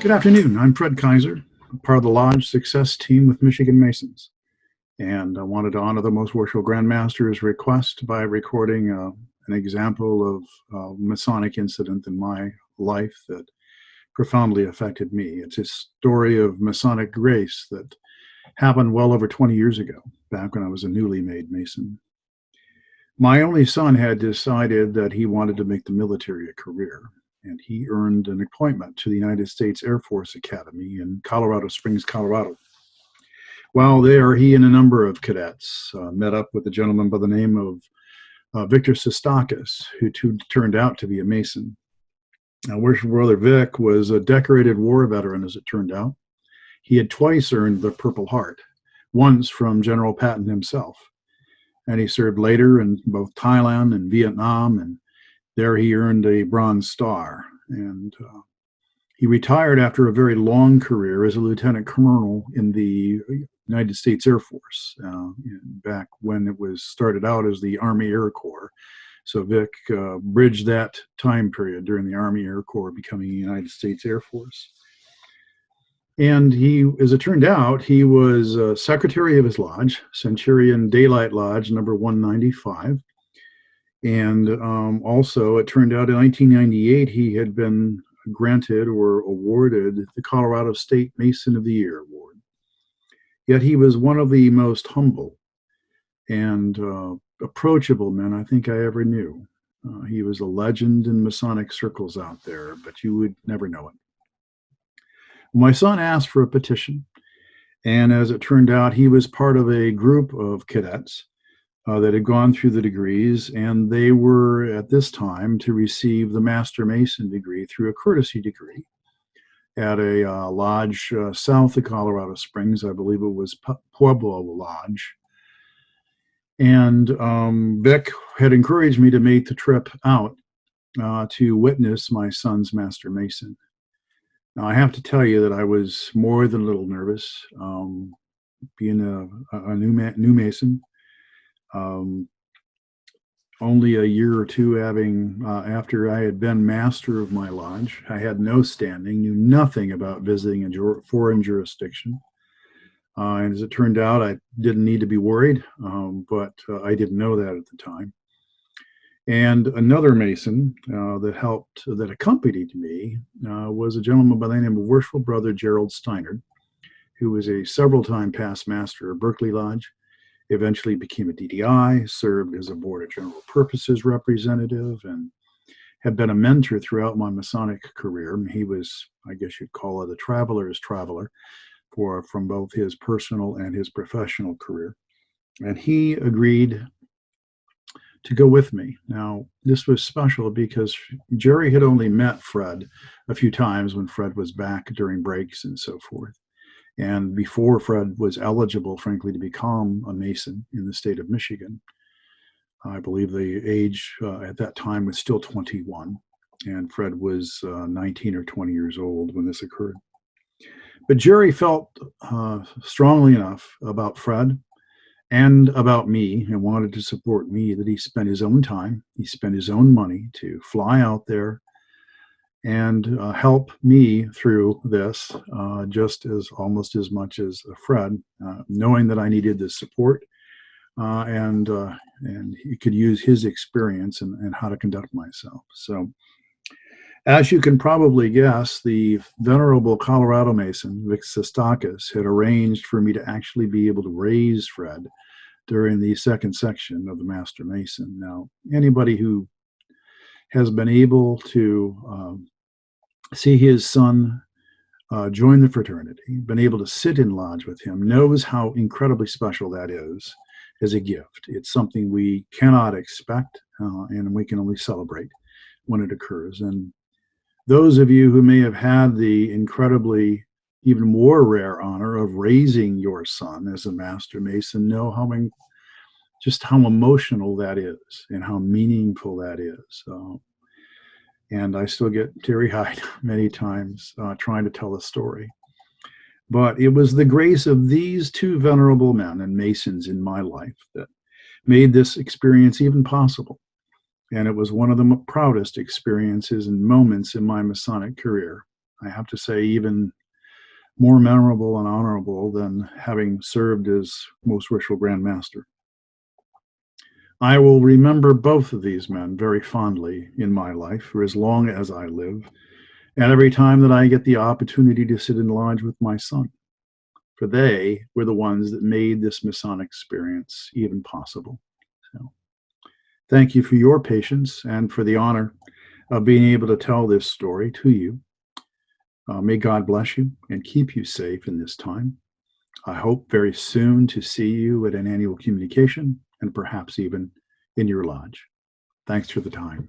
Good afternoon. I'm Fred Kaiser, part of the Lodge Success Team with Michigan Masons. And I wanted to honor the Most Worshipful Grand Master's request by recording an example of a Masonic incident in my life that profoundly affected me. It's a story of Masonic grace that happened well over 20 years ago, back when I was a newly made Mason. My only son had decided that he wanted to make the military a career, and he earned an appointment to the United States Air Force Academy in Colorado Springs, Colorado. While there, he and a number of cadets met up with a gentleman by the name of Victor Sestakis, who turned out to be a Mason. Now, Worshipful Brother Vic was a decorated war veteran, as it turned out. He had twice earned the Purple Heart, once from General Patton himself. And he served later in both Thailand and Vietnam, and there he earned a Bronze Star. And he retired after a very long career as a lieutenant colonel in the United States Air Force, back when it was started out as the Army Air Corps. So Vic bridged that time period during the Army Air Corps, becoming the United States Air Force. And he, as it turned out, he was secretary of his lodge, Centurion Daylight Lodge, number 195. And also, it turned out in 1998, he had been granted or awarded the Colorado State Mason of the Year award. Yet he was one of the most humble and approachable men I think I ever knew. He was a legend in Masonic circles out there, but you would never know it. My son asked for a petition, and as it turned out, he was part of a group of cadets that had gone through the degrees, and they were at this time to receive the Master Mason degree through a courtesy degree at a lodge south of Colorado Springs. I believe it was Pueblo Lodge. And Vic had encouraged me to make the trip out to witness my son's Master Mason. Now, I have to tell you that I was more than a little nervous, being a new Mason. Only a year or two after I had been master of my lodge. I had no standing, knew nothing about visiting a foreign jurisdiction. And as it turned out, I didn't need to be worried, but I didn't know that at the time. And another Mason that accompanied me was a gentleman by the name of Worshipful Brother Gerald Steinert, who was a several-time past master of Berkley Lodge, eventually became a DDI, served as a Board of General Purposes representative, and had been a mentor throughout my Masonic career. He was, I guess you'd call it, a traveler's traveler from both his personal and his professional career. And he agreed to go with me. Now, this was special because Jerry had only met Fred a few times when Fred was back during breaks and so forth. And before Fred was eligible, frankly, to become a Mason in the state of Michigan. I believe the age at that time was still 21, and Fred was 19 or 20 years old when this occurred. But Jerry felt strongly enough about Fred and about me, and wanted to support me, that he spent his own time, he spent his own money to fly out there and help me through this, just as almost as much as Fred, knowing that I needed this support, and he could use his experience and how to conduct myself. So, as you can probably guess, the venerable Colorado Mason, Vic Sestakis, had arranged for me to actually be able to raise Fred during the second section of the Master Mason. Now, anybody who has been able to see his son join the fraternity, been able to sit in lodge with him, knows how incredibly special that is as a gift. It's something we cannot expect, and we can only celebrate when it occurs. And those of you who may have had the incredibly, even more rare honor of raising your son as a Master Mason know just how emotional that is and how meaningful that is. And I still get teary-eyed many times trying to tell the story. But it was the grace of these two venerable men and Masons in my life that made this experience even possible. And it was one of the proudest experiences and moments in my Masonic career. I have to say, even more memorable and honorable than having served as Most Worshipful Grand Master. I will remember both of these men very fondly in my life for as long as I live, and every time that I get the opportunity to sit in lodge with my son, for they were the ones that made this Masonic experience even possible. So, thank you for your patience and for the honor of being able to tell this story to you. May God bless you and keep you safe in this time. I hope very soon to see you at an annual communication and perhaps even in your lodge. Thanks for the time.